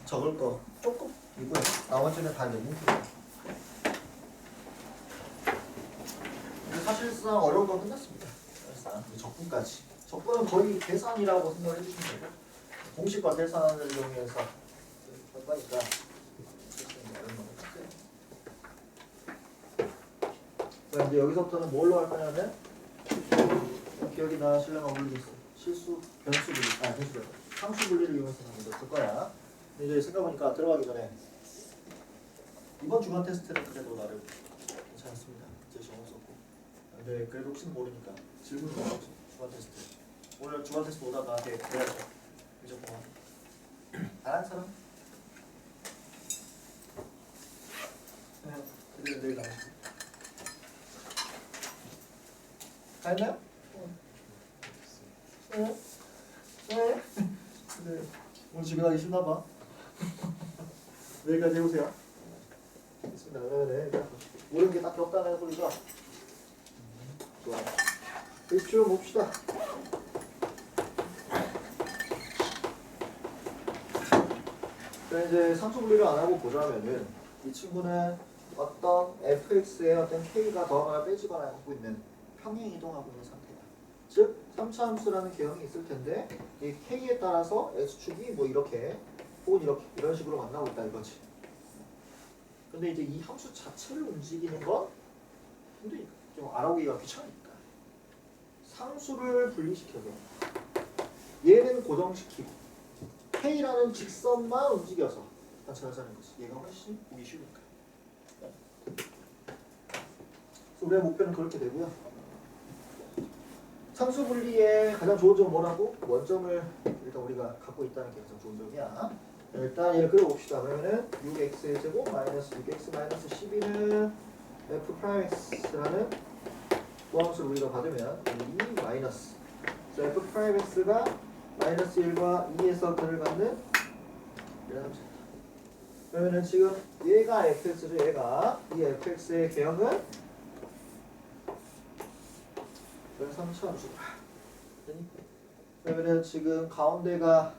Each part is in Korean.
적을 거 조금 이고요. 나머지는 다 내문이에요. 사실상 어려운 건 끝났습니다. 사실상 적분까지. 적분은 거의 계산이라고 생각을 해주시면 되고 공식과 계산을 이용해서 할 거니까 어려운 건 끝났어요. 이제 여기서부터는 뭘로 할 거냐면 기억이 나시려면 물리 실수 변수 분리 변수래 상수 분리를 이용해서 한번 넣을 거야. 근데 이제 생각해보니까 들어가기 전에 이번 주간 테스트는 그래도 나름 괜찮습니다. 제 시험 없었고. 근데 그래도 혹시 모르니까 질문 넣어서 주간 테스트. 오늘 주간 테스트 오다가 나한테 그래야죠. 무조건. 안한 사람? 네. 그대로 내일 나오시고. 다 했나요? 네. 네. 네. 오늘 집에 가기 싫나 봐. 내일까지 해보세요. 있습니다. 그러면 모르는 게 딱히 없다는 소리가 좋아요. 일주 봅시다. 그럼 이제 상수 분리를 안 하고 보자면은 이 친구는 어떤 fx의 어떤 k가 더하거나 빼지거나 하고 있는 평행 이동하고 있는 상태다. 즉 3차 함수라는 개형이 있을 텐데 이 k에 따라서 x축이 뭐 이렇게 혹은 이렇게 이런 식으로 만나고 있다 이거지. 근데 이제 이 함수 자체를 움직이는 건 힘드니까 좀 알아보기가 귀찮으니까 상수를 분리시켜서 얘는 고정시키고 k라는 직선만 움직여서 관찰하자는 거지. 얘가 훨씬 보기 쉬우니까. 그래서 우리의 목표는 그렇게 되고요. 상수 분리의 가장 좋은 점은 뭐라고? 원점을 일단 우리가 갖고 있다는 게 가장 좋은 점이야. 일단 얘를 그려봅시다. 그러면은 6x의 제곱 마이너스 6x 마이너스 12는 f'x라는 도함수를 우리가 받으면 2 마이너스 그래서 f'x가 마이너스 1과 2에서 근을 갖는 이런 함수입니다. 그러면은 지금 얘가 fx죠. 얘가 이 fx의 개형은 그래서 3차 함수다. 그러면은 지금 가운데가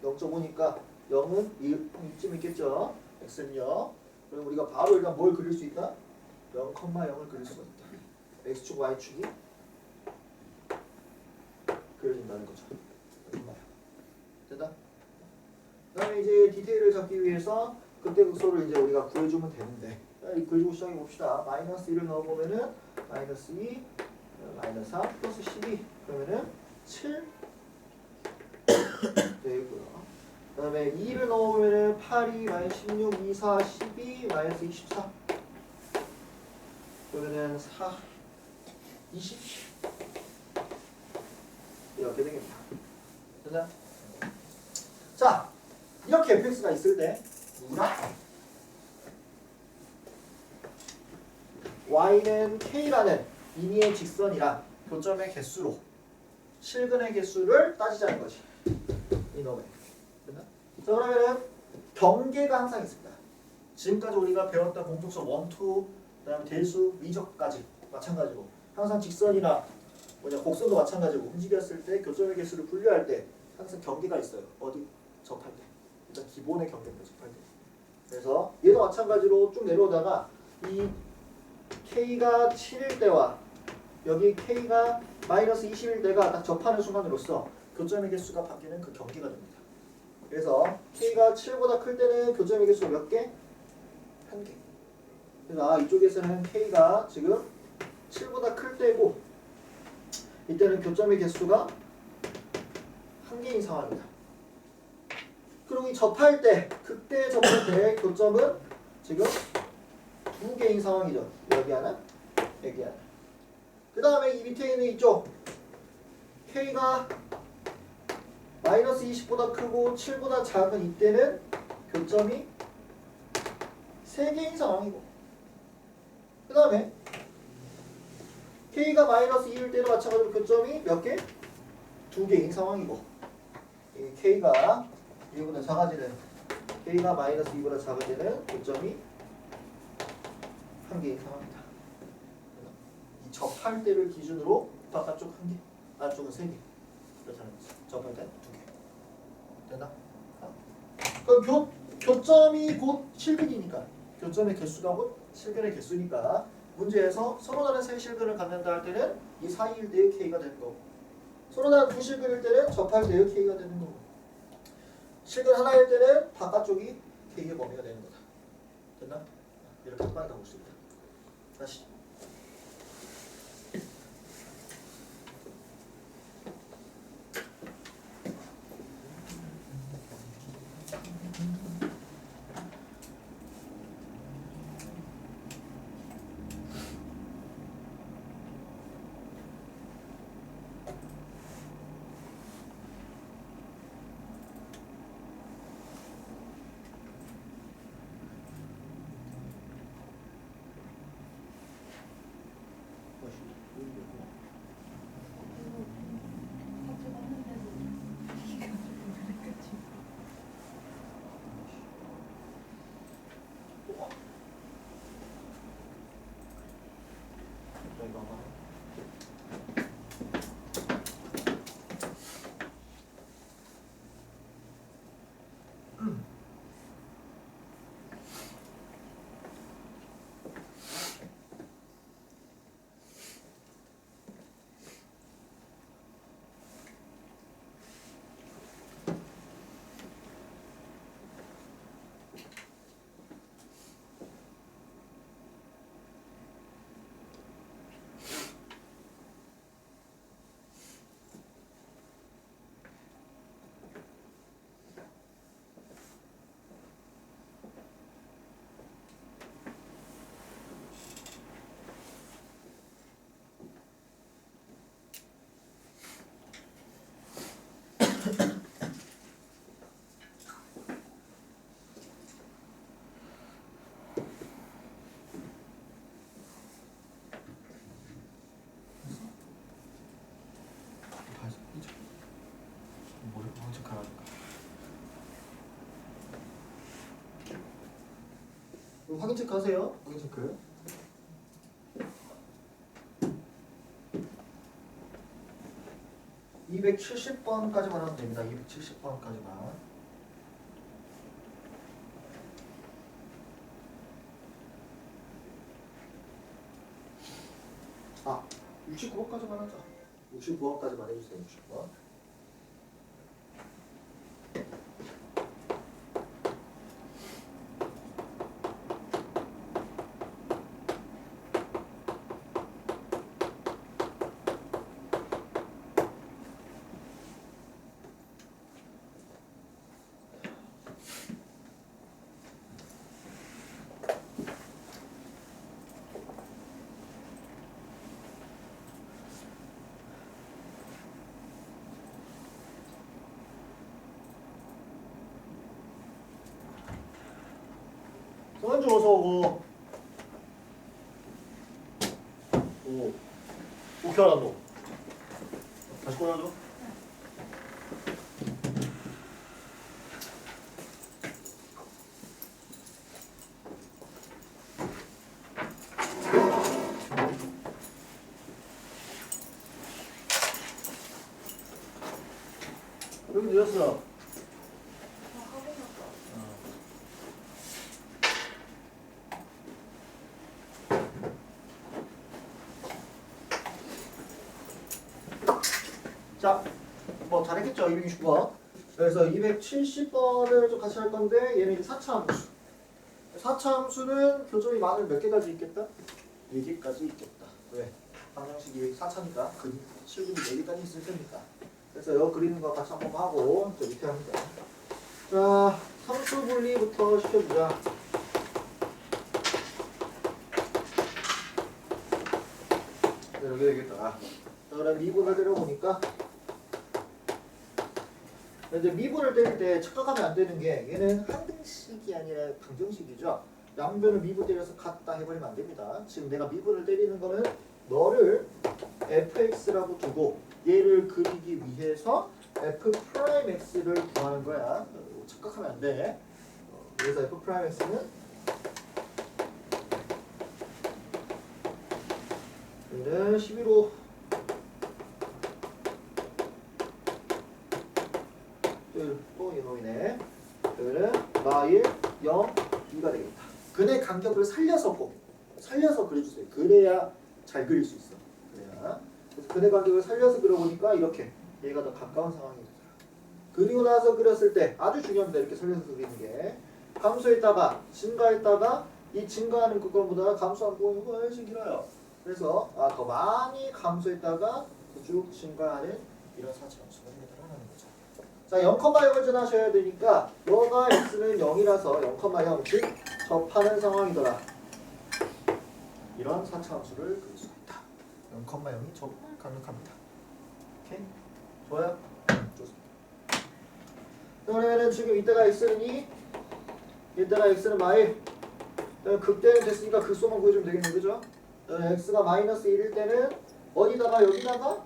0.5니까 0은 이쯤 있겠죠. x는요. 그럼 우리가 바로 일단 뭘 그릴 수 있다? 0,0을 그릴 수가 있다. x축, y축이 그려진다는 거죠. 됐다? 그 다음에 이제 디테일을 잡기 위해서 그때 극소를 이제 우리가 구해주면 되는데 구해주고 시작해봅시다. 마이너스 1을 넣어보면은 마이너스 2, 마이너스 4, 플러스 12 그러면은 7 되고요. 그 다음에 2를 넣어보면은 8, 2, 마이너스 16, 2, 4, 12, 마이너스 24 그러면은 4, 20 이렇게 되겠다. 됐나? 자, 이렇게 fx가 있을 때 누구나 y는 k라는 임의의 직선이랑 교점의 개수로 실근의 개수를 따지자는 거지. 이놈의. 됐나? 자, 그러면은 경계가 항상 있습니다. 지금까지 우리가 배웠던 공통성 1, 2, 그다음에 대수, 미적까지 마찬가지고 항상 직선이나 곡선도 마찬가지고 움직였을 때 교점의 개수를 분류할 때 항상 경계가 있어요. 어디? 접할 때. 일단 기본의 경계입니다. 접할 때. 그래서 얘도 마찬가지로 쭉 내려오다가 이 k가 7일 때와 여기 k가 마이너스 20일 때가 딱 접하는 순간으로서 교점의 개수가 바뀌는 그 경계가 됩니다. 그래서 k가 7보다 클 때는 교점의 개수가 몇 개? 1개. 그래서 이쪽에서는 k가 지금 7보다 클 때고 이때는 교점의 개수가 1개인 상황이다. 그리고 이 접할 때, 극대 접할 때 교점은 지금 2개인 상황이죠. 여기 하나, 여기 하나. 그 다음에 이 밑에 있는 이쪽 k가 마이너스 20보다 크고 7보다 작은 이때는 교점이 3개인 상황이고 그 다음에 k가 마이너스 2일 때도 마찬가지로 교점이 몇 개? 2개인 상황이고 이 k가 2보다 작아지는 k가 마이너스 2보다 작을 때는 교점이 1개인 상황이다. 이 접할 때를 기준으로 바깥쪽 1개, 안쪽은 3개. 그렇다는 거지. 접할 때 2개. 됐나? 그럼 교점이 곧 실근이니까 교점의 개수가 곧 실근의 개수니까 문제에서 서로 다른 세 실근을 갖는다 할 때는 이 사이일 때의 K가 되는 거고 서로 다른 두 실근일 때는 접할 때의 K가 되는 거고 실근 하나일 때는 바깥쪽이 K의 범위가 되는 거다. 됐나? 이렇게 한 방에 다 볼 수 있다. 다시 확인 체크 하세요. 확인 체크. (270번까지만) 하면 됩니다. 270번까지만. 아, 69번까지만 하자. 69번까지만 해주세요. 69번. 성현주 어서 오고. 오. 오케이 알았노. 다시 꺼내줘. 여기 늦었어. 자, 뭐 잘했겠죠? 260번. 그래서 270번을 좀 같이 할 건데 얘는 이제 4차 함수. 4차 함수는 교점이 많으면 몇 개까지 있겠다? 4개까지 있겠다. 왜? 방정식이 4차니까 그 실근이 4개까지 있을 테니까. 그래서 이거 그리는 거 같이 한번 하고 저 밑에 합니다. 자, 함수 분리부터 시켜주자. 네, 여기 되겠다. 자, 그럼 미분을 때려보니까 이제 미분을 때릴 때 착각하면 안 되는 게 얘는 항등식이 아니라 방정식이죠. 양변을 미분 때려서 같다 해버리면 안 됩니다. 지금 내가 미분을 때리는 거는 너를 fx라고 두고 얘를 그리기 위해서 f'x를 구하는 거야. 착각하면 안 돼. 그래서 f'x는 얘는 11호 또 이놈이네. 그러면은 마일 0, 2가 되겠다. 근의 간격을 살려서 그려주세요. 그래야 잘 그릴 수 있어. 그래야. 그래서 근의 간격을 살려서 그려보니까 이렇게 얘가 더 가까운 상황이 되더라. 그리고 나서 그렸을 때 아주 중요합니다. 이렇게 살려서 그리는 게 감소했다가 증가했다가 이 증가하는 그거보다 감소한 부분이 훨씬 길어요. 그래서 더 많이 감소했다가 쭉 증가하는 이런 사차함수가 되더라는 거죠. 자, 0,0을 전하셔야 되니까 너가 x는 0이라서 0,0 즉 접하는 상황이더라. 이런 사차함수를 그릴 수가 있다. 0,0이 좀 강력합니다. 오케이? 좋아요? 좋습니다. 그러면은 지금 이때가 x는 2, 이때가 x는 마일. 극대는 됐으니까 극소만 구해주면 되겠네, 그죠? x가 마이너스 1일 때는 어디다가 여기다가?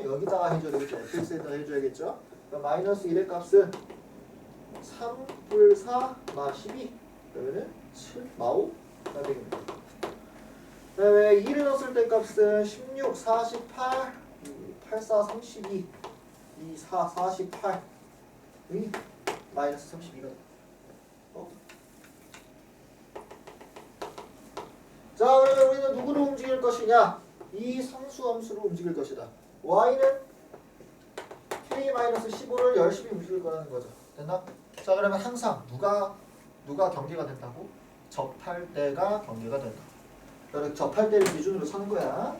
여기다가 해줘야 되겠죠. fx에다 해줘야겠죠. 마이너스 1의 값은 3불 4 마 12 그러면은 7 마 5가 되겠네요. 그 다음에 2를 넣었을 때 값은 16 48 84 32 24 48 마이너스 32가 자, 그러면 우리는 누구를 움직일 것이냐? 이 상수함수로 움직일 것이다. y는 k-15를 열심히 움직일 거라는 거죠. 됐나? 자, 그러면 항상 누가 경계가 된다고? 접할 때가 경계가 된다. 그러니까 접할 때를 기준으로 서는 거야.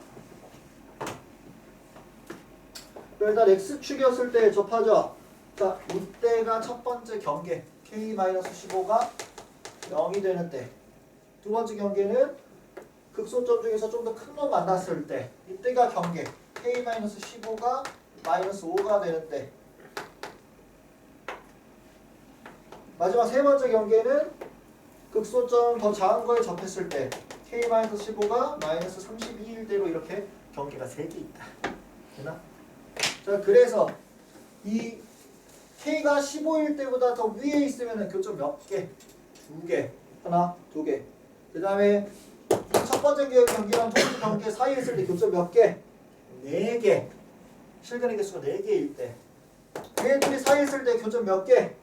일단 x축이었을 때 접하죠. 자, 이때가 첫 번째 경계 k-15가 0이 되는 때. 두 번째 경계는 극소점 중에서 좀 더 큰 놈 만났을 때 이때가 경계 k-15가 마이너스 5가 되는데 마지막 세 번째 경계는 극소점 더 작은 거에 접했을 때 k-15가 마이너스 32일 대로 이렇게 경계가 3개 있다. 되나? 자, 그래서 이 k가 15일 때보다 더 위에 있으면 교점 몇 개? 2개. 하나, 2개. 그 다음에 첫 번째 경계랑 두 번째 경계 사이에 있을 때 교점 몇 개? 4개. 실근의 개수가 4개일 때. 얘들이 사이에 있을 때 교점 몇 개?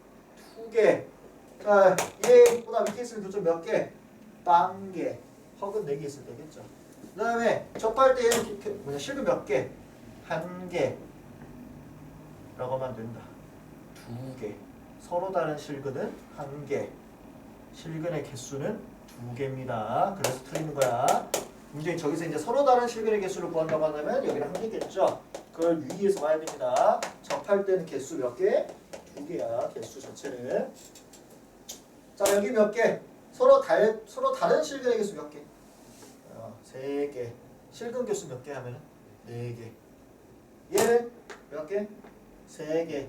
2개. 자, 얘보다 밑에 있을 때 교점 몇 개? 0개. 허근 4개 있을 때겠죠. 그 다음에 접할 때 얘는 실근 몇 개? 1개. 라고 하면 된다. 2개. 서로 다른 실근은 1개. 실근의 개수는 2개입니다. 그래서 틀리는 거야. 문제는 저기서 이제 서로 다른 실근의 개수를 구한다고 한다면 여기는 1개겠죠. 그걸 유의해서 봐야 됩니다. 접할 때는 개수 몇 개? 2개야. 개수 자체는. 자, 여기 몇 개? 서로 다른 실근의 개수 몇 개? 3개. 실근 개수 몇 개 하면 4개. 얘는 몇 개? 3개.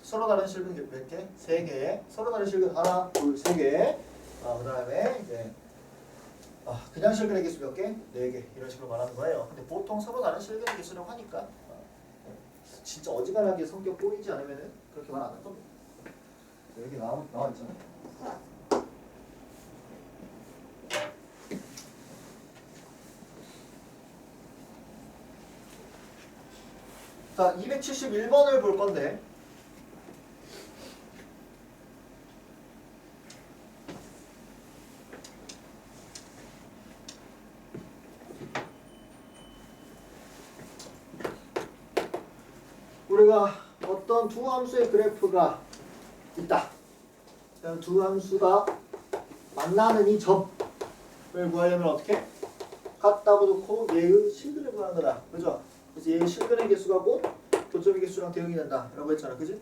서로 다른 실근 몇 개? 3개. 서로 다른 실근 하나, 둘, 3개. 그 다음에 이제 그냥 실근의 개수 몇 개? 4개. 이런 식으로 말하는 거예요. 근데 보통 서로 다른 실근의 개수라고 하니까 진짜 어지간하게 성격 꼬이지 않으면 그렇게 말 안 할 겁니다. 여기 나와 있잖아요. 자, 271번을 볼 건데 우리가 어떤 두 함수의 그래프가 있다. 두 함수가 만나는 이 점을 구하려면 어떻게? 같다고 놓고 얘의 실근을 구하는 거다. 그죠? 그래서 얘의 실근의 개수가 곧 교점의 개수랑 대응이 된다. 라고 했잖아. 그지?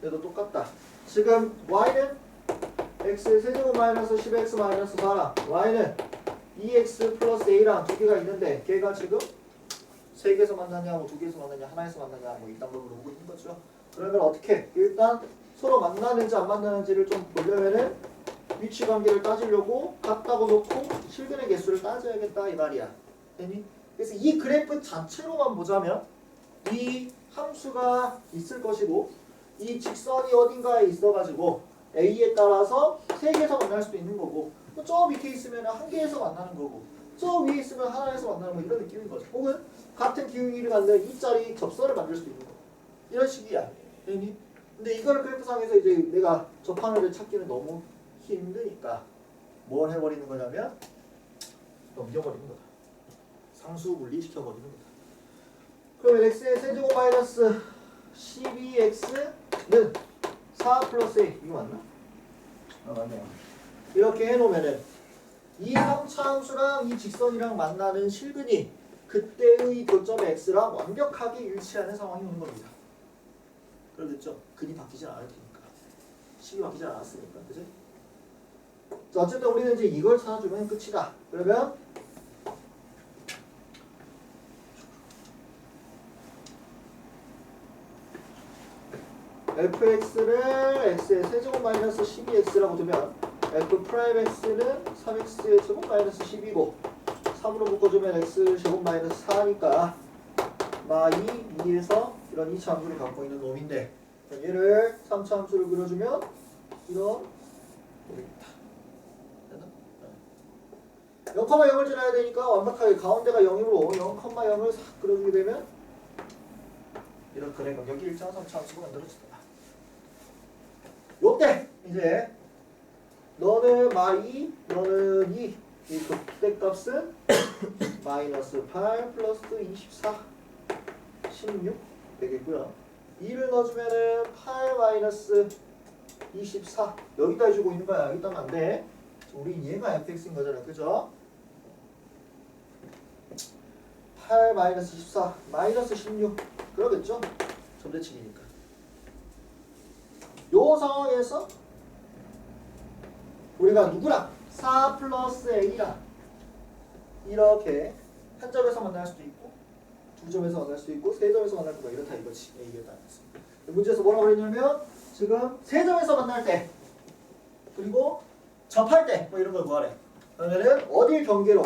얘도 똑같다. 지금 y는 x의 세제곱 마이너스 10x 마이너스 4랑 y는 2x 플러스 a랑 두 개가 있는데 걔가 지금 3개에서 만나냐, 뭐 2개에서 만나냐, 하나에서 만나냐, 뭐 이딴 걸 물어보고 있는 거죠. 그러면 어떻게? 일단 서로 만나는지 안 만나는지를 좀 보려면은 위치 관계를 따지려고 같다고 놓고 실근의 개수를 따져야겠다 이 말이야. 됐니? 그래서 이 그래프 자체로만 보자면 이 함수가 있을 것이고 이 직선이 어딘가에 있어가지고 A에 따라서 3개에서 만날 수도 있는 거고 저 밑에 있으면 1개에서 만나는 거고 저 위에 있으면 하나에서 만나는 거 이런 느낌인 거죠. 혹은 같은 기울기를 갖는 이짜리 접선을 만들 수도 있는 거고 이런 식이야. 되니? 근데 이거를 그래프상에서 이제 내가 접하는 데 찾기는 너무 힘드니까 뭘 해버리는 거냐면 넘겨버리는 거다. 상수 분리시켜버리는 거다. 그러면 x의 세제곱 마이너스 12x는 4 플러스 a 이거 맞나? 아 맞네요. 이렇게 해놓으면은 이 3차 함수랑 이 직선이랑 만나는 실근이 그때의 교점의 x랑 완벽하게 일치하는 상황이 오는 겁니다. 그렇겠죠? 근이 바뀌진 않을 테니까. 식이 바뀌진 않았으니까. 그지? 자, 어쨌든 우리는 이제 이걸 찾아주면 끝이다. 그러면 fx를 x의 세제곱 마이너스 12x라고 두면 f 프라임 x는 3x의 제곱 마이너스 10이고 3으로 묶어주면 x 제곱 마이너스 4니까 마이 2에서 이런 2차 함수를 갖고 있는 놈인데 얘를 3차 함수를 그려주면 이런 놈입니다. 됐나? 0,0을 지나야 되니까 완벽하게 가운데가 0이므로 0,0을 싹 그려주게 되면 이런 그래 간격이 일정한 3차 함수가 만들어진다. 요때 이제 너는 마이, 너는 2, 이 극대값은 마이너스 8 플러스 24, 16 되겠고요. 2를 넣어주면은 8 마이너스 24 여기다 해주고 있는 거야. 여기다 하면 안 돼. 우리 얘가 fx인 거잖아. 그죠? 8 마이너스 24 마이너스 16 그러겠죠? 점대칭이니까. 요 상황에서 우리가 누구랑 4 플러스 a랑 이렇게 한 점에서 만날 수도 있고 두 점에서 만날 수도 있고 세 점에서 만날 수도 있고 이렇다 이거지. 이게 다 있습니다. 문제에서 뭐라고 그랬냐면 지금 세 점에서 만날 때 그리고 접할 때 뭐 이런 걸 구하래. 그러면은 어딜 경계로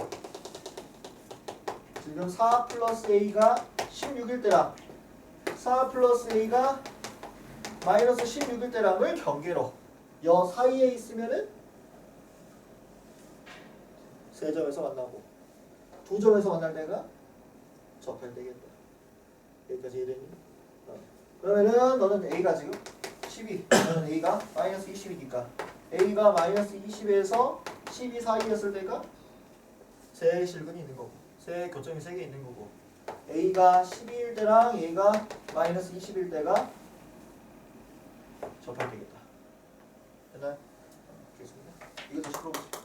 지금 4 플러스 a가 16일 때랑 4 플러스 a가 마이너스 16일 때랑을 경계로 여 사이에 있으면은 세 점에서 만나고 두 점에서 만날 때가 접할 때겠다. 여기까지 이해됐니? 그러면은 너는 a가 지금 12, 너는 a가 마이너스 20이니까 a가 마이너스 20에서 12 사이였을 때가 세 실근이 있는 거고 세 교점이 3개 있는 거고 a가 12일 때랑 얘가 마이너스 20일 때가 접할 때겠다. 됐나요? 알겠습니다. 이거 다시 풀어보자.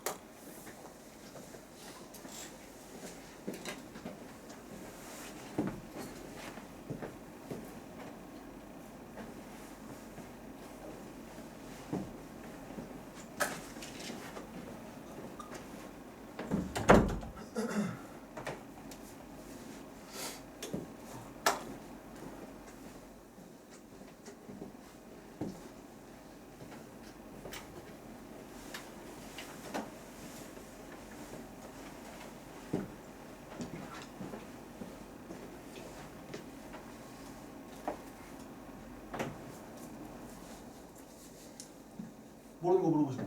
모르는 거 물어보시고.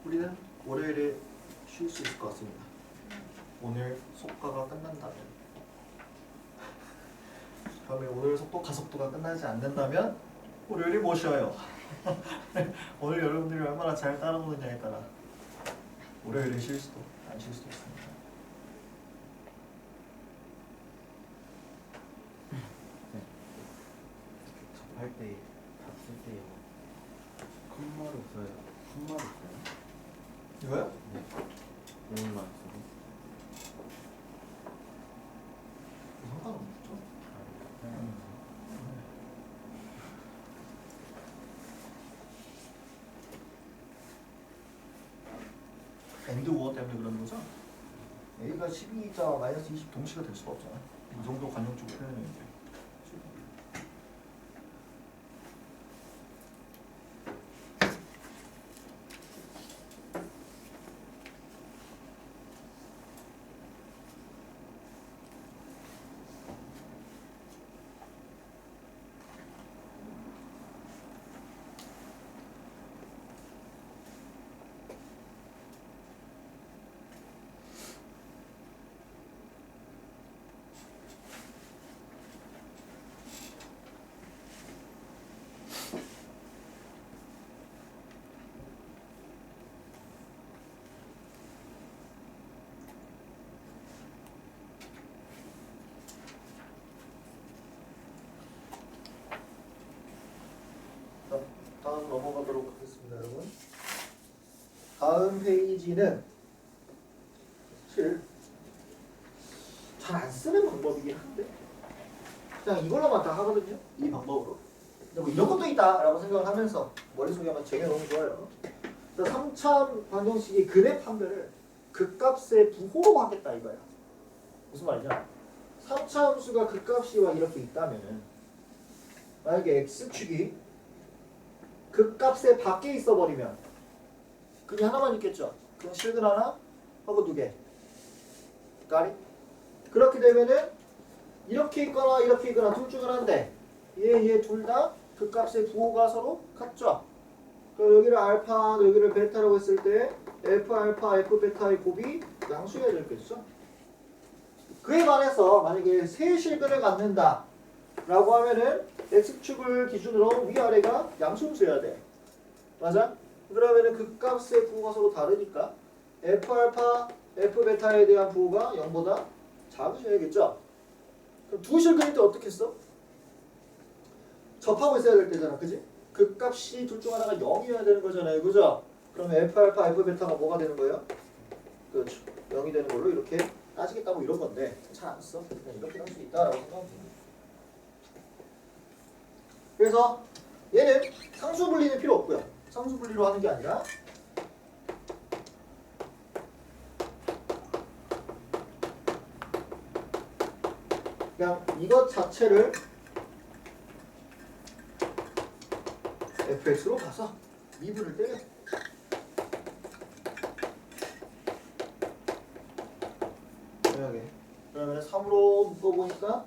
우리는 월요일에 쉴 수 있을 것 같습니다. 오늘 속가가 끝난다면 다음에 오늘 속도 가속도가 끝나지 않는다면 월요일이 못 쉬어요. 오늘 여러분들이 얼마나 잘 따라오느냐에 따라 월요일에 쉴 수도 안 쉴 수도 있습니다. 접할 때, 닫을 때 큰 말 없어요. 큰 말 없어요. 이거요? 네. 오늘만 쓰고. 상관없죠. 엔드 우어 때문에 그러는 거죠? A가 12자 마이너스 20 동시가 될 수가 없잖아. 이 정도 관용적으로 표현했는데. 넘어가도록 하겠습니다, 여러분. 다음 페이지는 사실 잘 안 쓰는 방법이긴 한데 그냥 이걸로만 다 하거든요. 이 방법으로. 근데 뭐 이런 것도 있다라고 생각을 하면서 머릿속에 한번 쟁여놓으면 좋아요. 3차원 방정식의 근의 판별을 극값의 부호로 하겠다 이거야. 무슨 말이냐? 3차 함수가 극값이와 이렇게 있다면은 만약에 x축이 극값의 밖에 있어 버리면 근이 하나만 있겠죠. 그럼 실근 하나 하고 두 개. 까리? 그렇게 되면은 이렇게 있거나 둘 중 하나인데 얘 둘 다 극값의 부호가 서로 같죠. 그럼 여기를 알파, 여기를 베타라고 했을 때 f 알파, f 베타의 곱이 양수여야 되겠죠. 그에 반해서 만약에 세 실근을 갖는다 라고 하면은 x축을 기준으로 위아래가 양수여야 돼. 맞아? 그러면은 극값의 부호가 서로 다르니까 f 알파, f 베타에 대한 부호가 0보다 작으셔야겠죠. 그럼 두 실근일 때 어떻게 써? 접하고 있어야 될 때잖아, 그지? 극값이 둘 중 하나가 0이어야 되는 거잖아요, 그죠? 그러면 f 알파, f 베타가 뭐가 되는 거예요? 그렇죠. 0이 되는 걸로 이렇게 따지겠다 뭐 이런 건데 잘 안 써. 그냥 이렇게 할 수 있다라고 생각하면 됩니다. 그래서 얘는 상수 분리는 필요 없고요. 상수 분리로 하는 게 아니라 그냥 이것 자체를 fx로 가서 미분을 때려. 그러면 3으로 묶어보니까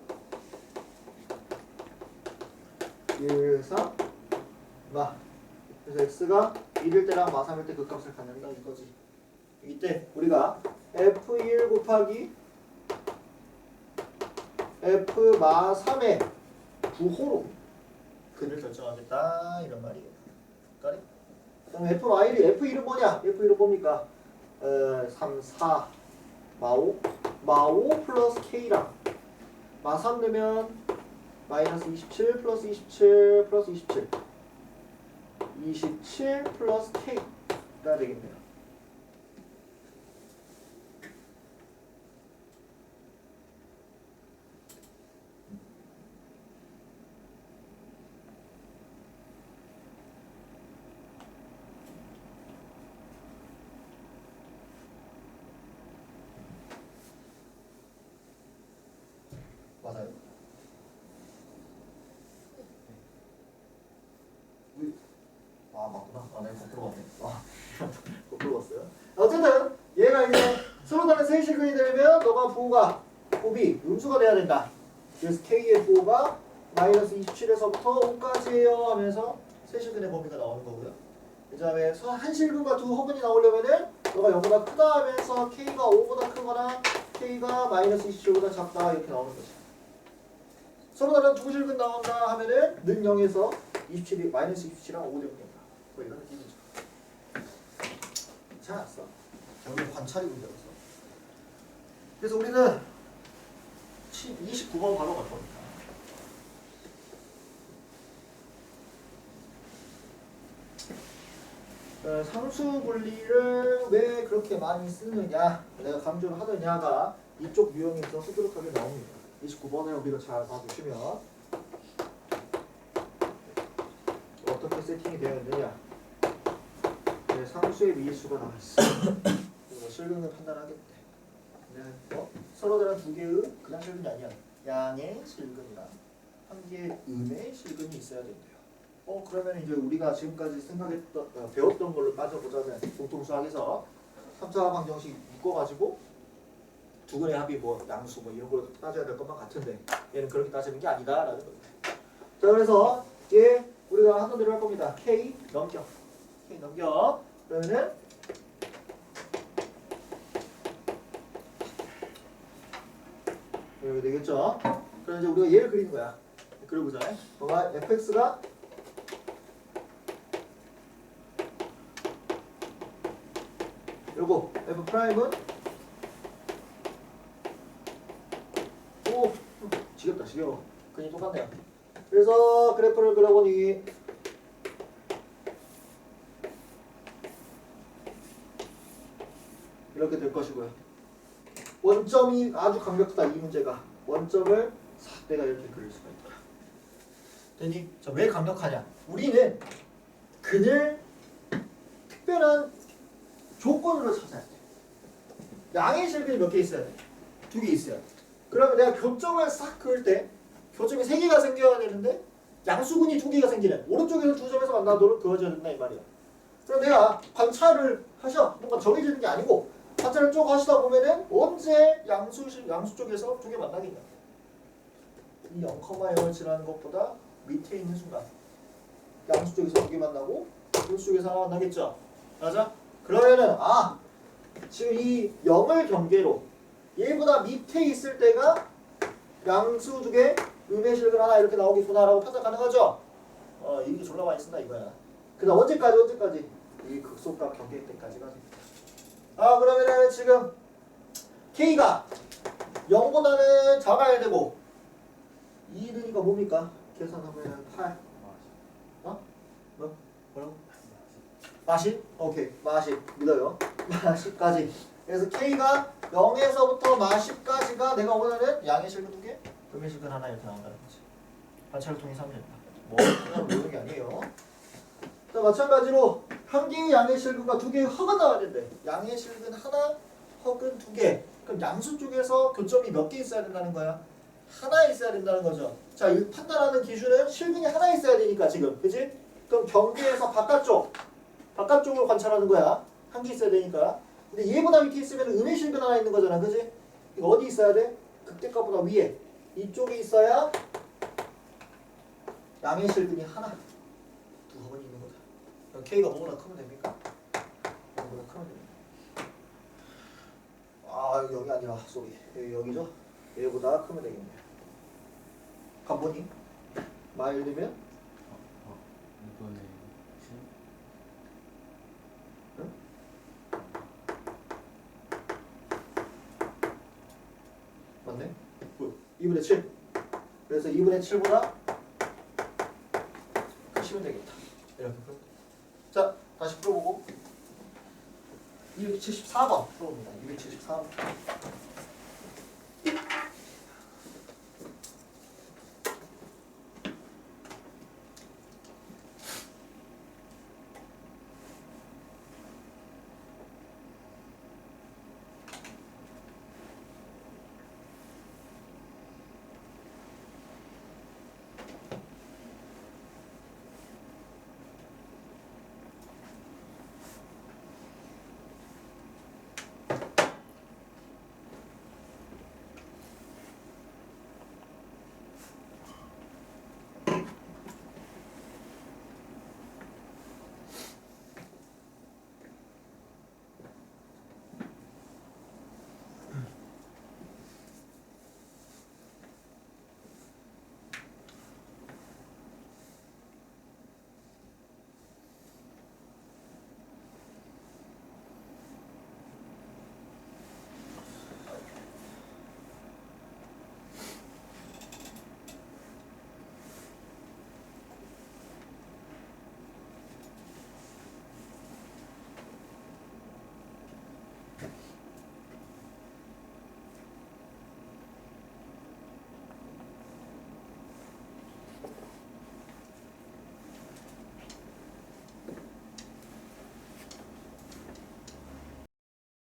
1, 3, 마. 그래서 x가 1일 때랑 마 3일 때 그 값을 갖는다 이거지. 이때 우리가 f1 곱하기 f 마 3의 부호로 근을 결정하겠다 이런 말이에요. 그러니까 그럼 f1은 뭐냐? f1은 뭡니까? 3, 4, 마 5, 마 5 플러스 k랑 마 3 넣으면 마이너스 27 플러스 27 플러스 27 27 플러스 k가 되겠네요. 맞아요. 맞구나. 내가 거꾸로 갔네. 거꾸로 갔어요. 어쨌든 얘가 이제 서로 다른 세 실근이 되면 너가 곱이 음수가 돼야 된다. 그래서 k의 부호가 마이너스 27에서부터 5까지예요 하면서 세 실근의 범위가 나오는 거고요. 그 다음에 한 실근과 두 허근이 나오려면은 너가 0보다 크다 하면서 k가 5보다 크거나 k가 마이너스 27보다 작다 이렇게 나오는 거지. 서로 다른 두 실근 나온다 하면은 는 0에서 27이 마이너스 27이랑 5 되면 된다. 뭐 이런 느낌이죠. 잘 알았어. 결국 관찰이 문제였어. 그래서 우리는 29번 바로 갈 겁니다. 상수 분리를 왜 그렇게 많이 쓰느냐, 내가 강조를 하느냐가 이쪽 유형에서 후두룩하게 나옵니다. 29번에 우리가 잘 봐주시면 어떻게 세팅이 되어 있느냐. 상수의 미수가 나와 있어. 그래서 실근을 판단하겠대. 서로 다른 두 개의 그냥 실근이 아니야. 양의 실근이랑 한 개의 음의 실근이 있어야 된대요. 그러면 이제 우리가 지금까지 배웠던 걸로 빠져보자면 공통수학에서 3차 방정식 묶어가지고 두 근의 합이 뭐 양수 뭐 이런 걸 따져야 될 것만 같은데 얘는 그렇게 따지는 게 아니다라는 거죠. 자, 그래서 얘 우리가 하던 대로 할 겁니다. K 넘겨. 그러면은 이렇게 되겠죠. 그럼 이제 우리가 얘를 그리는 거야. 그려보자. 뭐가 fx가 요거 f 프라임은 지겹다. 그냥 똑같네요. 그래서 그래프를 그려보니 이렇게 될 것이고요. 원점이 아주 강력하다. 이 문제가 원점을 싹 내가 이렇게 그릴 수가 있다. 되니? 자, 왜 강력하냐? 우리는 근을 특별한 조건으로 찾아야 돼. 양의 실근이 몇 개 있어야 돼? 2개 있어야 돼. 그러면 내가 교점을 싹 그을 때 교점이 3개가 생겨야 되는데 양수근이 2개가 생기네. 오른쪽에서 2점에서 만나도록 그어져야 된다 이 말이야. 그럼 내가 관찰을 하셔. 뭔가 정해지는 게 아니고 관찰을 쭉 하시다 보면은 언제 양수 쪽에서 2개 만나겠냐. 이 0,0을 지나는 것보다 밑에 있는 순간 양수 쪽에서 2개 만나고 오른쪽 쪽에서 하나 만나겠죠. 맞아? 그러면은 지금 이 0을 경계로 얘보다 밑에 있을 때가 양수 2개 음의 실근 하나 이렇게 나오겠구나라고 판단 가능하죠? 이게 졸라 많이 쓴다 이거야. 그다음 언제까지? 이 극소값 경계 때까지가. 그러면은 지금 K가 0보다는 작아야 되고 2는이가 뭡니까? 계산하면 8. 뭐라고? 마십? 오케이. 마십. 믿어요. 마십까지. 그래서 K가 0에서부터 마십까지가 내가 원하는 양의 실근 2개, 음의 실근 하나 이렇게 나온다는 거지. 관찰을 통해 하면 된다. 그냥 모르는 게 아니에요. 자, 마찬가지로 한 개의 양의 실근과 2개의 허가 나와야 된대. 양의 실근 하나, 허근 2개. 그럼 양수 쪽에서 교점이 몇 개 있어야 된다는 거야? 하나 있어야 된다는 거죠. 자, 이 판단하는 기준은 실근이 하나 있어야 되니까 지금, 그지? 그럼 경계에서 바깥쪽을 관찰하는 거야. 한 개 있어야 되니까. 근데 얘보다 밑에 있으면 음의 실근 하나 있는 거잖아, 그지? 이거 어디 있어야 돼? 극대값보다 위에. 이쪽에 있어야 양의 실근이 하나, 2번이 있는 거다. 그럼 K가 뭐보다 크면 됩니까? 뭐보다 크면 됩니다. 여기 아니라, 쏘리. 여기죠? 얘보다 크면 되겠네요. 간보니? 말 되면? 이번에 응? 맞네? 2분의 7. 그래서 2분의 7보다 크시면 되겠다. 이렇게 풀. 자, 다시 풀어보고 274번 풀어봅니다. 274번.